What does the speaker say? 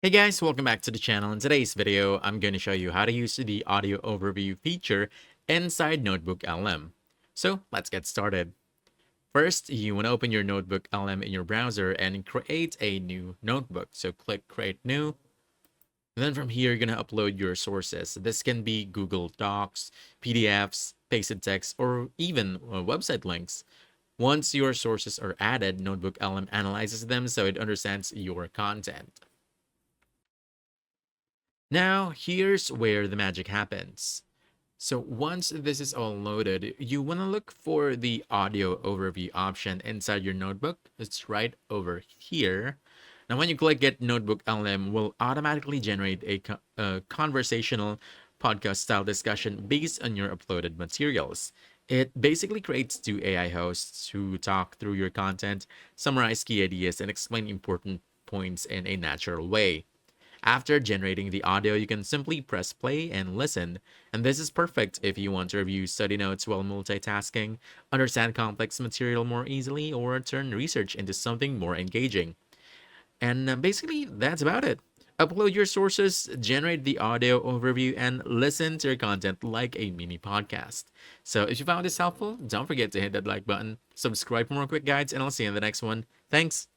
Hey guys, welcome back to the channel. In today's video, I'm going to show you how to use the audio overview feature inside NotebookLM. So let's get started. First, you want to open your NotebookLM in your browser and create a new notebook. So click Create New. And then from here, you're going to upload your sources. This can be Google Docs, PDFs, pasted text, or even website links. Once your sources are added, NotebookLM analyzes them so it understands your content. Now, here's where the magic happens. So once this is all loaded, you want to look for the audio overview option inside your notebook. It's right over here. Now, when you click it, Notebook LM will automatically generate a conversational podcast style discussion based on your uploaded materials. It basically creates two AI hosts who talk through your content, summarize key ideas, and explain important points in a natural way. After generating the audio, you can simply press play and listen. And this is perfect if you want to review study notes while multitasking, understand complex material more easily, or turn research into something more engaging. And basically, that's about it. Upload your sources, generate the audio overview, and listen to your content like a mini podcast. So if you found this helpful, don't forget to hit that like button, subscribe for more quick guides, and I'll see you in the next one. Thanks.